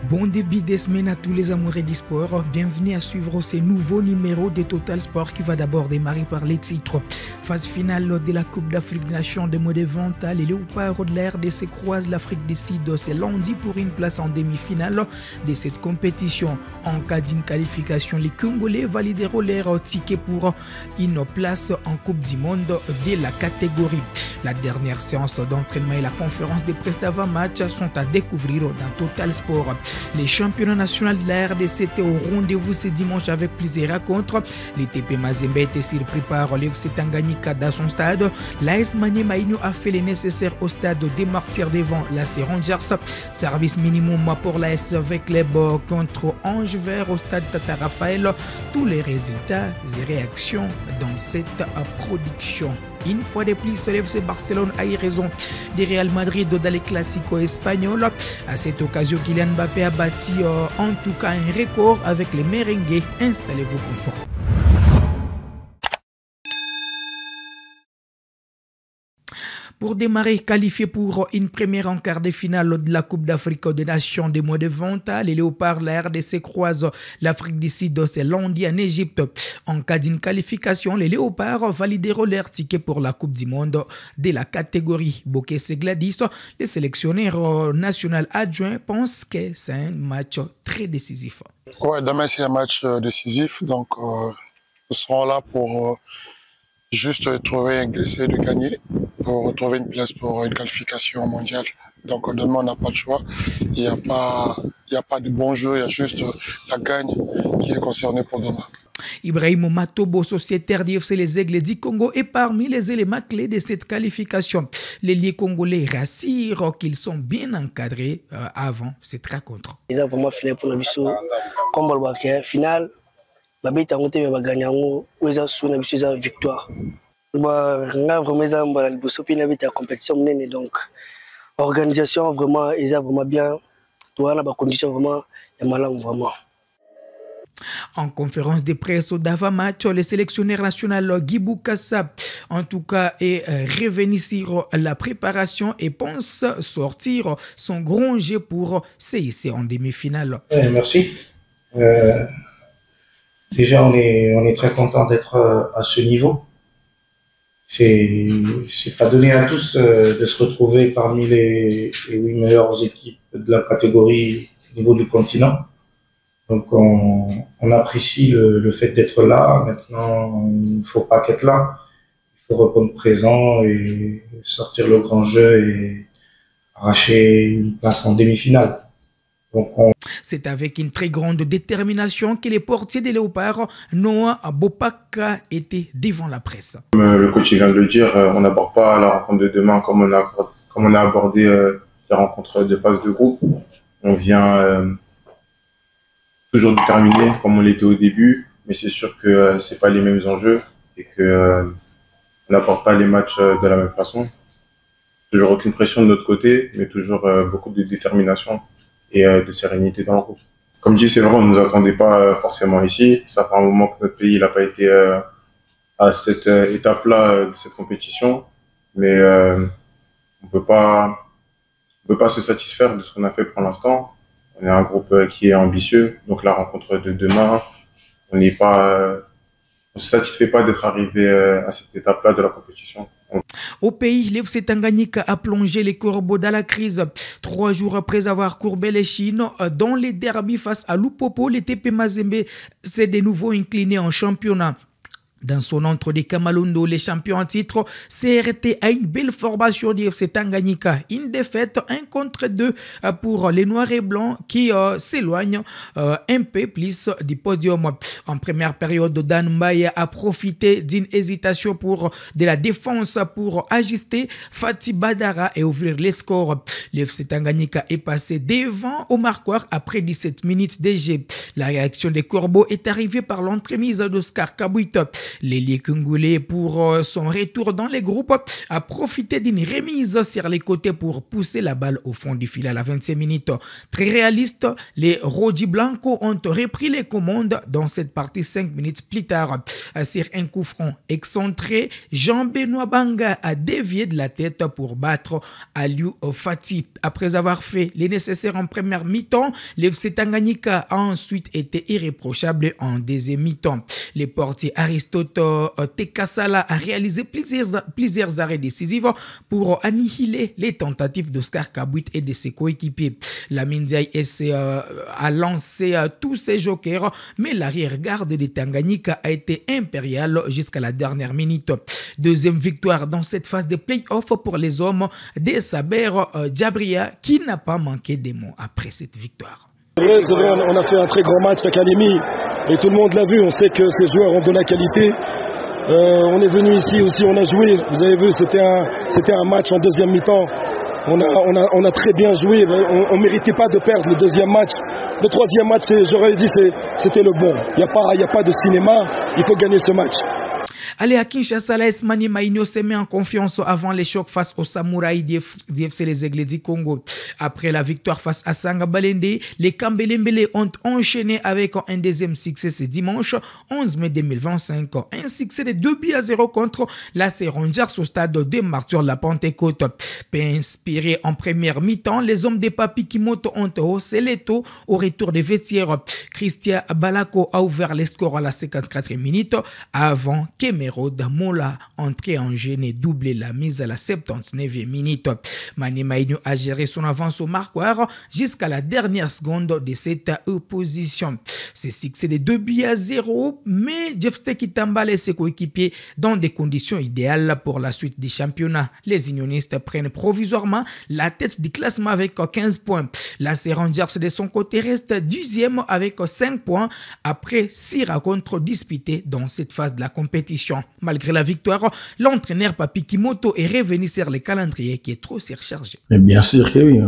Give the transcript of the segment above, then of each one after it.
Bon début de semaine à tous les amoureux du sport. Bienvenue à suivre ces nouveaux numéros de Total Sport qui va d'abord démarrer par les titres. Phase finale de la Coupe d'Afrique des Nations de mode de vente. Les Léopards de la RDC croisent l'Afrique du Sud ce lundi pour une place en demi-finale de cette compétition. En cas d'une qualification, les Congolais valideront leur ticket pour une place en Coupe du Monde de la catégorie. La dernière séance d'entraînement et la conférence de presse d'avant-match sont à découvrir dans Total Sport. Les championnats nationaux de la RDC étaient au rendez-vous ce dimanche avec plusieurs rencontres. Le TP Mazembe était surpris par l'FC Tanganyika dans son stade. L'AS Maniema a fait le nécessaire au stade des Martyrs devant la Rangers. Service minimum pour l'AS avec les bords contre Ange Vert au stade Tata Raphaël. Tous les résultats et réactions dans cette production. Une fois de plus, l'FC Barcelone a eu raison du Real Madrid dans les classicos espagnols. À cette occasion, Kylian Mbappé a bâti en tout cas un record avec les merengues. Installez-vous confort. Pour démarrer, qualifié pour une première en quart de finale de la Coupe d'Afrique des Nations des mois de vente, les Léopards, la RDC croisent l'Afrique du Sud ce lundi en Égypte. En cas d'une qualification, les Léopards valideront leur ticket pour la Coupe du Monde de la catégorie. Bokesse Gladys, le sélectionneur national adjoint, pense que c'est un match très décisif. Ouais, demain c'est un match décisif, donc nous serons là pour juste essayer de gagner, pour retrouver une place pour une qualification mondiale. Donc demain on n'a pas de choix, il n'y a pas de bon jeu, il y a juste la gagne qui est concernée pour demain. Ibrahim Matobo, sociétaire d'IFC Les Aigles du Congo, est parmi les éléments clés de cette qualification. Les liés congolais rassurent qu'ils sont bien encadrés avant cette rencontre. Il a vraiment fini pour la mission, comme le final. La bête a monté, mais va gagner où ils ont souhaité la victoire. Vraiment, ils ont la compétition, donc organisation vraiment, ils ont vraiment bien. Tout la condition vraiment, il y a malin vraiment. En conférence de presse d'avant-match, le sélectionneur national Guy Boukassa, en tout cas, est revenu sur la préparation et pense sortir son grand jeu pour CIC en demi-finale. Merci. Déjà, on est très content d'être à ce niveau. C'est pas donné à tous de se retrouver parmi les 8 meilleures équipes de la catégorie au niveau du continent. Donc, on apprécie le fait d'être là. Maintenant, il ne faut pas qu'être là. Il faut répondre présent et sortir le grand jeu et arracher une place en demi-finale. C'est avec une très grande détermination que les portiers des Léopards, Noah Bopaka, étaient devant la presse. Comme le coach vient de le dire, on n'aborde pas la rencontre de demain comme on a abordé les rencontres de phase de groupe. On vient toujours déterminé comme on l'était au début, mais c'est sûr que c'est pas les mêmes enjeux et que on n'apporte pas les matchs de la même façon. Toujours aucune pression de notre côté, mais toujours beaucoup de détermination et de sérénité dans le groupe. Comme dit, c'est vrai, on ne nous attendait pas forcément ici. Ça fait un moment que notre pays n'a pas été à cette étape-là de cette compétition, mais on peut pas se satisfaire de ce qu'on a fait pour l'instant. On est un groupe qui est ambitieux, donc la rencontre de demain, on se satisfait pas d'être arrivé à cette étape-là de la compétition. Au pays, l'FC Tanganyika a plongé les Corbeaux dans la crise. 3 jours après avoir courbé les Chines dans les derbies face à Lupopo, le TP Mazembe s'est de nouveau incliné en championnat. Dans son entre des Kamalundo, les champions en titre, CRT a une belle formation d'IFC Tanganyika. Une défaite 1-2 pour les Noirs et Blancs qui s'éloignent un peu plus du podium. En première période, Dan Mbaye a profité d'une hésitation de la défense pour ajuster Fatih Badara et ouvrir les scores. L'IFC Tanganyika est passé devant au marqueur après 17 minutes de jeu. La réaction des Corbeaux est arrivée par l'entremise d'Oscar Kabuita. L'ailier congolais, pour son retour dans les groupes, a profité d'une remise sur les côtés pour pousser la balle au fond du filet à la 25 minutes. Très réaliste, les Rodi Blanco ont repris les commandes dans cette partie 5 minutes plus tard. Sur un coup franc excentré, Jean-Benoît Banga a dévié de la tête pour battre Aliou Fati. Après avoir fait les nécessaires en première mi-temps, l'FC Tanganyika a ensuite été irréprochable en deuxième mi-temps. Les portiers Aristote Tekasala a réalisé plusieurs arrêts décisifs pour annihiler les tentatives d'Oscar Kabouit et de ses coéquipiers. La Mindiaï a lancé tous ses jokers, mais l'arrière-garde des Tanganyika a été impérial jusqu'à la dernière minute. Deuxième victoire dans cette phase de play-off pour les hommes des Saber Djabria, qui n'a pas manqué des mots après cette victoire. C'est vrai, on a fait un très grand match académie et tout le monde l'a vu. On sait que ces joueurs ont de la qualité. On est venu ici aussi, on a joué. Vous avez vu, c'était un match en deuxième mi-temps. On a très bien joué. On ne méritait pas de perdre le deuxième match. Le troisième match, j'aurais dit, c'était le bon. Il n'y a pas de cinéma. Il faut gagner ce match. Allez, à Kinshasa, l'AS Maniema Union se met en confiance avant les chocs face aux Samouraïs d'FC Les Aigles du Congo. Après la victoire face à Sanga Balende, les Kambelembele ont enchaîné avec un deuxième succès ce dimanche 11 mai 2025. Un succès de 2-0 contre l'AS Rangers au stade de Martyrs de la Pentecôte. Peu inspiré en première mi-temps, les hommes des Papi Kimoto ont haussé les taux au retour des vestiaires. Christian Balako a ouvert les scores à la 54e minute avant Kemero Damola, entré en jeu et doublé la mise à la 79e minute. Maniema Union a géré son avance au marqueur jusqu'à la dernière seconde de cette opposition. Ce succès de 2-0, mais Jefte Kitambala et ses coéquipiers dans des conditions idéales pour la suite du championnat. Les unionistes prennent provisoirement la tête du classement avec 15 points. La Rangers de son côté reste 10e avec 5 points après 6 rencontres disputées dans cette phase de la compétition. Malgré la victoire, l'entraîneur Papi Kimoto est revenu sur le calendrier qui est trop surchargé. Mais bien sûr que oui,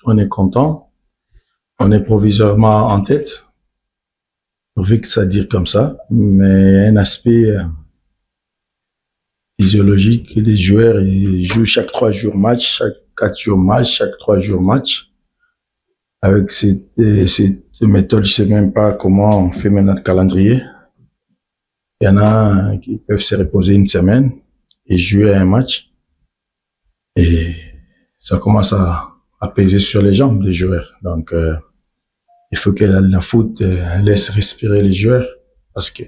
on est content. On est provisoirement en tête. Pourvu que ça dire comme ça. Mais un aspect physiologique, les joueurs ils jouent chaque 3 jours match, chaque 4 jours match, chaque 3 jours match. Avec cette méthode, je sais même pas comment on fait maintenant le calendrier. Il y en a qui peuvent se reposer une semaine et jouer un match. Et ça commence à peser sur les jambes des joueurs. Donc, il faut que la foot laisse respirer les joueurs parce que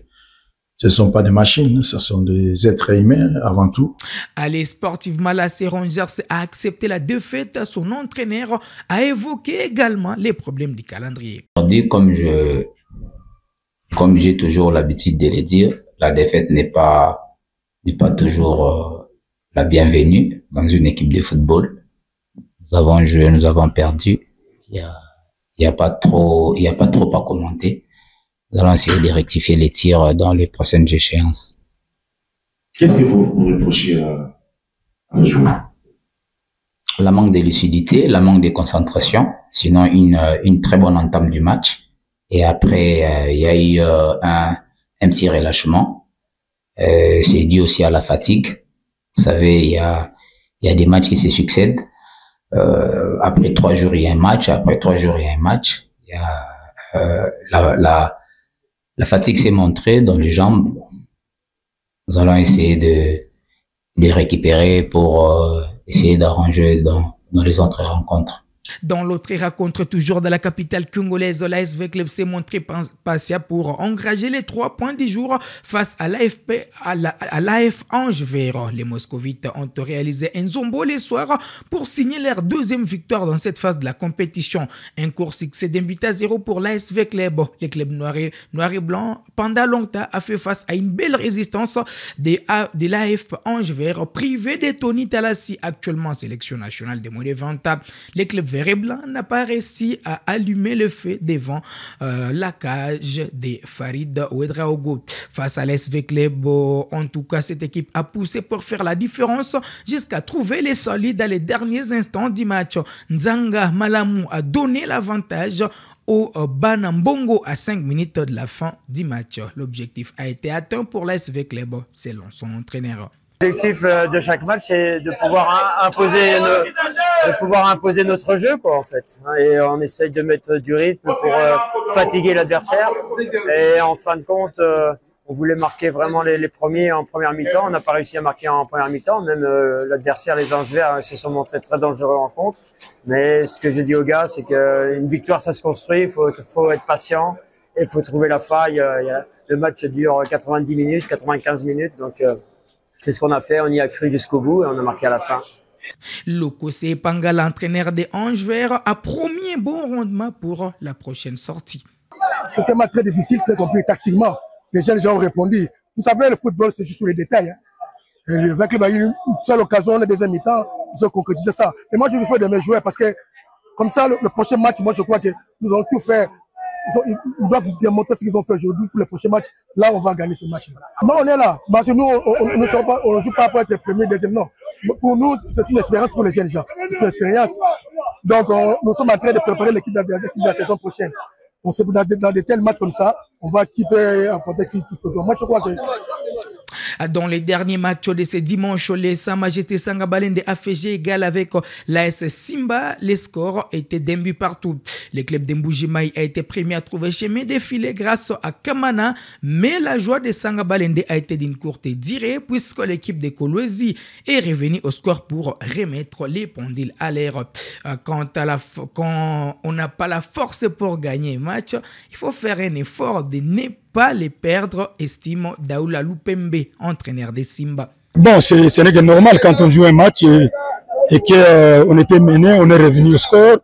ce ne sont pas des machines, ce sont des êtres humains avant tout. Allez, sportivement, la Rangers a accepté la défaite. Son entraîneur a évoqué également les problèmes du calendrier. Comme j'ai toujours l'habitude de le dire, la défaite n'est pas toujours la bienvenue dans une équipe de football. Nous avons joué, nous avons perdu. Il y a pas trop à commenter. Nous allons essayer de rectifier les tirs dans les prochaines échéances. Qu'est-ce que vous reprochez à un joueur? La manque de lucidité, la manque de concentration, sinon une très bonne entame du match. Et après, il y a eu un petit relâchement. C'est dû aussi à la fatigue. Vous savez, il y a des matchs qui se succèdent. Après 3 jours, il y a un match. Après 3 jours, il y a un match. Il y a la fatigue s'est montrée dans les jambes. Nous allons essayer de récupérer pour essayer d'arranger dans les autres rencontres. Dans l'autre rencontre, toujours dans la capitale congolaise, l'AS Club s'est montré patient pour engager les 3 points du jour face à l'AF Ange Vert. Les Moscovites ont réalisé un zombo les soirs pour signer leur 2e victoire dans cette phase de la compétition. Un court succès d'1-0 pour l'AS Club. Le club noir et blanc, pendant longtemps, a fait face à une belle résistance de l'AF Ange Vert, privé de Tony Talassi, actuellement en sélection nationale des moins de 20 ans. Les clubs vert et blanc n'a pas réussi à allumer le feu devant la cage de Farid Ouedraogo. Face à l'SV Club, en tout cas, cette équipe a poussé pour faire la différence jusqu'à trouver les solides dans les derniers instants du match. Nzanga Malamou a donné l'avantage au Banambongo à 5 minutes de la fin du match. L'objectif a été atteint pour l'SV Club, selon son entraîneur. L'objectif de chaque match, c'est de pouvoir imposer notre jeu, quoi, en fait. Et on essaye de mettre du rythme pour fatiguer l'adversaire. Et en fin de compte, on voulait marquer vraiment les premiers en première mi-temps. On n'a pas réussi à marquer en première mi-temps. Même l'adversaire, les Anges Verts, se sont montrés très dangereux en contre. Mais ce que j'ai dit aux gars, c'est qu'une victoire, ça se construit. Il faut être patient et il faut trouver la faille. Le match dure 90 minutes, 95 minutes. Donc, c'est ce qu'on a fait. On y a cru jusqu'au bout et on a marqué à la fin. Lokose Panga, l'entraîneur des Anges Verts, a promis un bon rendement pour la prochaine sortie. C'était un match très difficile, très compliqué tactiquement. Les jeunes gens ont répondu. Vous savez, le football, c'est juste sur les détails. Avec une seule occasion, le deuxième mi-temps, ils ont concrétisé ça. Et moi, je veux faire de mes joueurs parce que, comme ça, le prochain match, moi, je crois que nous allons tout faire. Ils doivent démontrer ce qu'ils ont fait aujourd'hui pour le prochain match. Là, on va gagner ce match. Non, on est là. Parce que nous, on ne joue pas pour être premier, deuxième, non. Pour nous, c'est une expérience pour les jeunes gens. C'est une expérience. Donc, nous sommes en train de préparer l'équipe de la saison prochaine. On sait dans des tels matchs comme ça, on va affronter qui moi, je crois que... Dans les derniers matchs de ce dimanche, les Sa Majesté Sanga Balende a fait jeu égal avec l'AS Simba. Les scores étaient d'un but partout. Le club d'Mbujimai a été premier à trouver chemin défilé grâce à Kamana, mais la joie de Sanga Balende a été d'une courte durée puisque l'équipe de Kolwezi est revenue au score pour remettre les pendules à l'air. Quand on n'a pas la force pour gagner un match, il faut faire un effort de ne pas les perdre, estime Daoula Lupembe, entraîneur de Simba. Bon, ce n'est que normal quand on joue un match et qu'on était mené, on est revenu au score.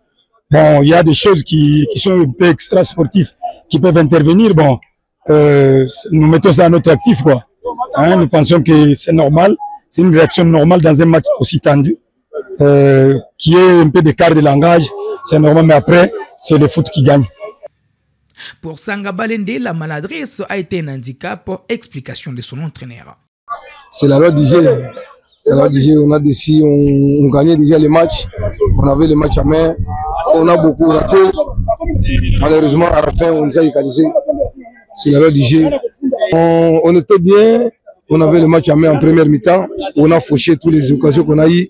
Bon, il y a des choses qui sont un peu extra sportives qui peuvent intervenir. Bon, nous mettons ça à notre actif, quoi. Hein, nous pensons que c'est normal, c'est une réaction normale dans un match aussi tendu, qui est un peu d'écart de langage, c'est normal, mais après, c'est le foot qui gagne. Pour Sanga Balende, la maladresse a été un handicap. Explication de son entraîneur. C'est la loi du jeu. La loi du jeu, on a décidé, on gagnait déjà les matchs. On avait les matchs à main. On a beaucoup raté. Malheureusement, à la fin, on nous a égalisé. C'est la loi du jeu. On était bien. On avait le match à main en première mi-temps. On a fauché toutes les occasions qu'on a eues.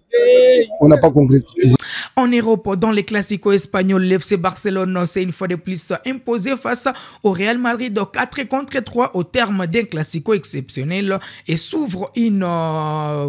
On n'a pas concrétisé. En Europe, dans les classicos espagnols, l'FC Barcelone s'est une fois de plus imposé face au Real Madrid 4-3 au terme d'un classico exceptionnel et s'ouvre une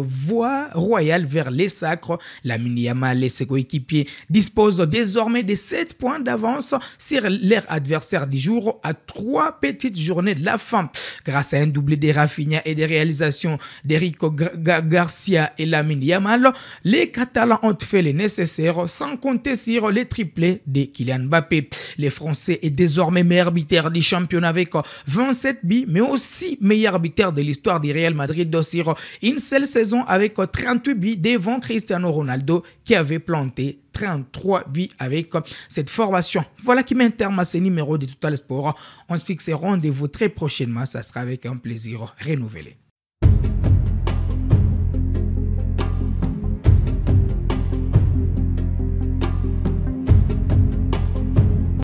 voie royale vers les sacres. Lamine Yamal et ses coéquipiers disposent désormais de 7 points d'avance sur leur adversaire du jour à 3 petites journées de la fin. Grâce à un doublé de Rafinha et des réalisations d'Erico Garcia et Lamine Yamal, les Catalans ont fait le nécessaire sans compter sur les triplés de Kylian Mbappé. Les Français est désormais meilleur arbitre du championnat avec 27 buts, mais aussi meilleur arbitre de l'histoire du Real Madrid sur une seule saison avec 38 buts devant Cristiano Ronaldo qui avait planté 33 buts avec cette formation. Voilà qui met un terme à ce numéro de Total Sport. On se fixe rendez-vous très prochainement. Ça sera avec un plaisir renouvelé.